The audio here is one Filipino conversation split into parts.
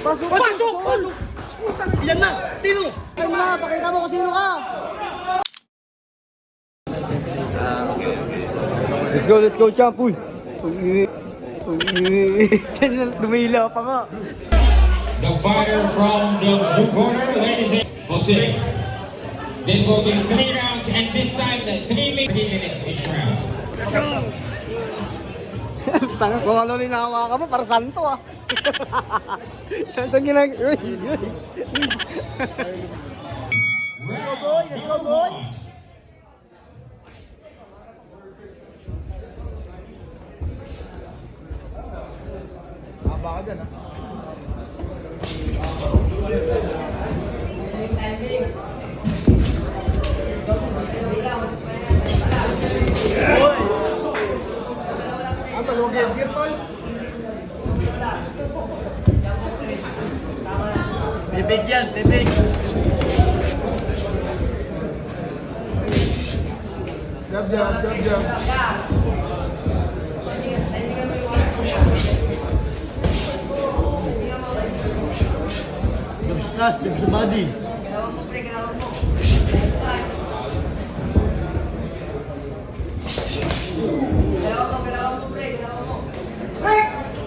Pasok! Pasok! Ilan na? Tino! Ay mo na, pakita mo kung sino ka! Let's go, champ! Uy! Dumila pa nga! The fighter from the blue corner, ladies and Jose. This will be 3 rounds, and this time the 3 minutes each round. Tanga, kung ano rin nakawakan mo, para santo ah! Saan ginag... Uy! Let's go boy! Let's go boy! Haba ka dyan ah! Ang talwag yan, gear tol! Bibig yan, bibig! Jab, jab, jab, jab! Jab stress, jab sa body.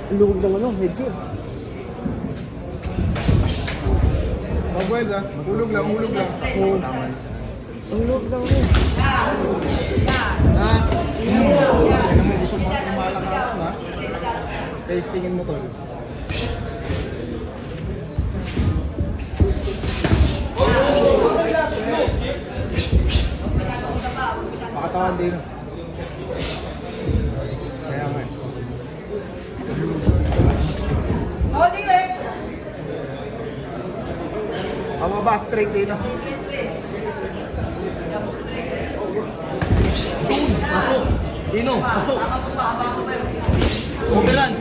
Ang luwag ng ano, headgear. Pag-wild ha, hulog lang. Oo. Ang luwag ng ano. Gusto mo malakasan ha? Tastingin mo tol. Makatawan din. Kaya nga. Ang baba straight din. Pasok! Tino, pasok! Bugalan!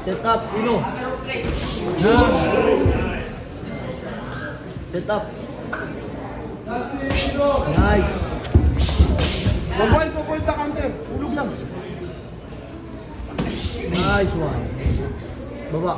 Set up, Tino! Set up! Nice! Pag-wild po point the counter. Hulog lang. Nice one! Baba!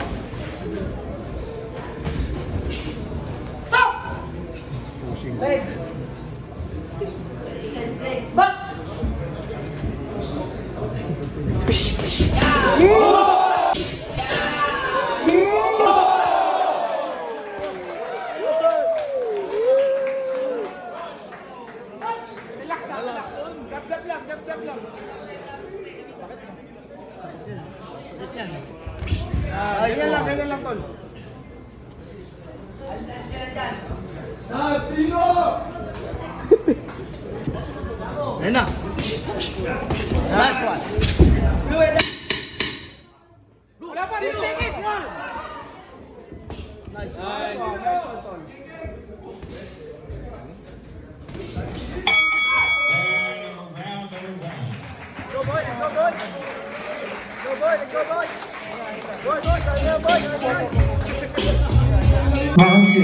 Jab lang. Sakit yan! Ganyan lang tol. Ayun na! Last one! Wala pa rin seconds. Nice! Nice one tol. Go boy! Go boy! Go boy! Go boy! Boy! Round 2.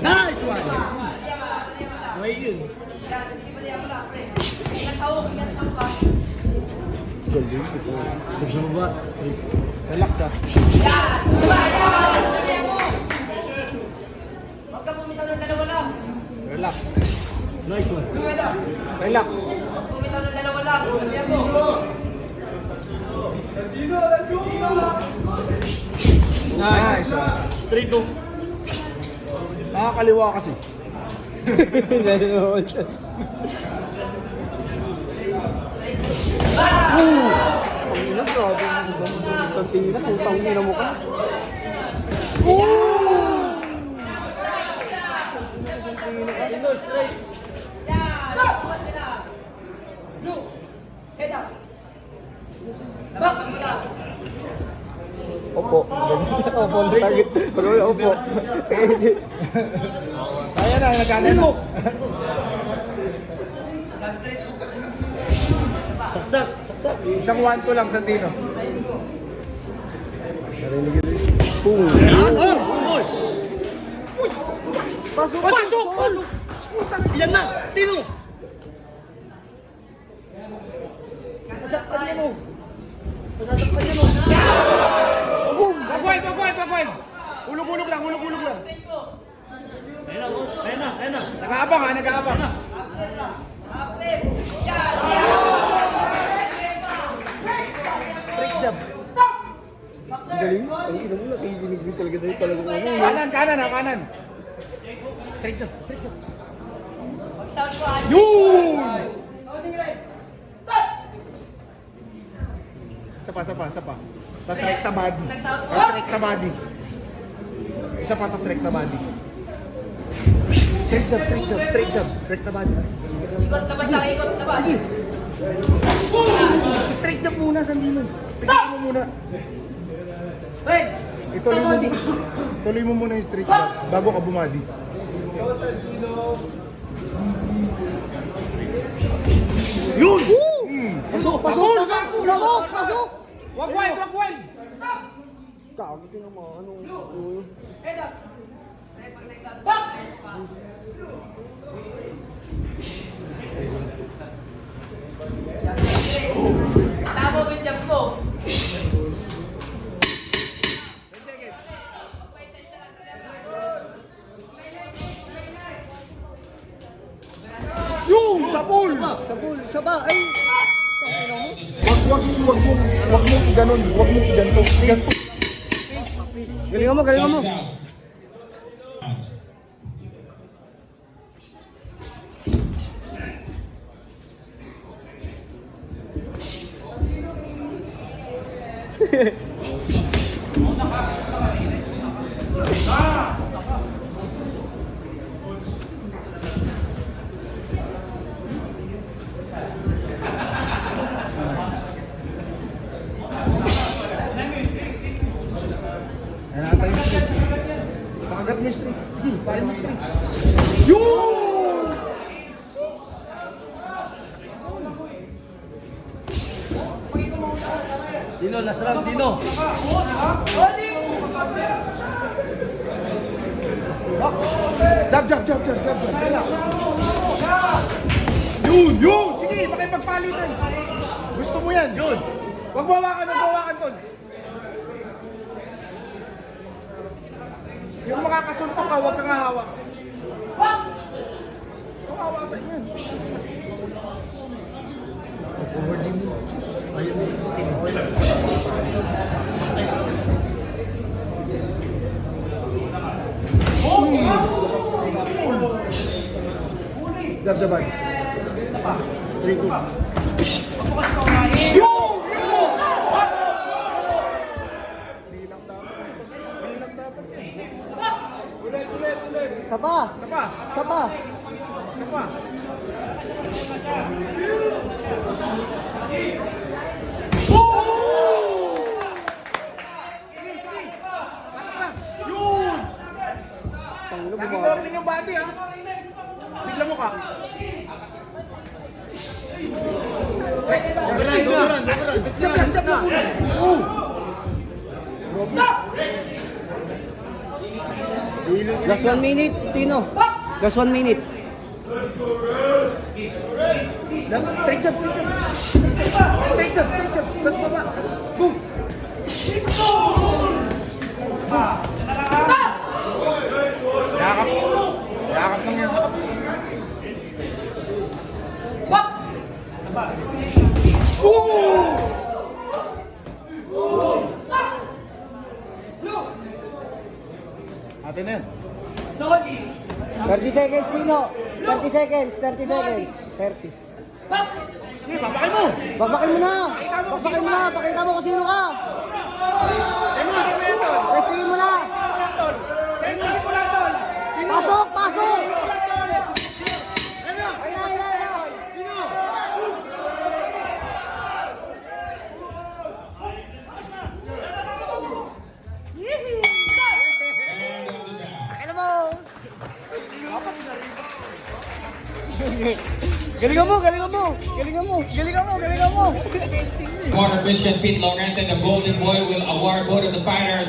Nice one! Way yun! Jab sa baba, straight. Relax ha. Relax. Nice one! Relax. Nice! Straight to! Nakakaliwa kasi. Ang ina, grabe. Ang tina, putang ina mo ka. Opo. Opo. Opo, ang target. Pag opo. Ayan na, nagkano na. Saksak, saksak. Isang 1-2 lang, Santino. Pasok! Pasok! Ilan na? Tino! Masaktan niya mo. Masasaktan niya mo. Wag! Hulog-hulog lang. Ayan na. Nag-aabang ha, nag-aabang. Straight jab. Ang galing. Ang ina mo, nakikinig din talaga sa'yo talagang ano. Kanan. Straight jab. Yun! Isa pa. Tas rekta body. Isa pa, tas rekta body. Straight jab. Rekta body. Ikot na ba siya? Ikot na ba? Sige. Straight jab muna, Sandino. Tignan mo muna. Red! Tuloy mo muna yung straight jab bago ka bumadi. Yun! Pasok! Wag wide! Gago, tingnan mo. Anong... Tama mo yung jump mo. Yun! Sapul! Sa ba? Ay! Wag mong iganon. Wag mong iganto. Galingan mo. Thumbs out. Nanatay yung straight. Pakagat mo yung straight. Sige, pakagat mo yung straight. Yun! Tino, last round, Tino. Jab. Yun! Sige, pakipagpalitan. Gusto mo yan. Yun! Wag bawakan tol. Yung makakasuntok ka, huwag kang hahawak. Kawawa sa inyo. Jab-jaban. Straight to. Bilang dapat yan. Sa ba? Isa pa. Yun! Nakikita yung body ha. Bigla mo ka. Jab na muna. Last 1 minute, Tino. Last 1 minute. Straight jab. Tapos baba. Boom! Yakap lang yan. Atin na yan. 30 seconds, Tino. 30 seconds. 30. Sige, papakay mo! Babakin mo na. Pakita mo kung sino ka. Testingin mo na. Pasok! Galingan mo, galingan mo! Galingan mo, galingan mo, galingan mo! Water Christian Pete Laurent and the Golden Boy will award both of the fighters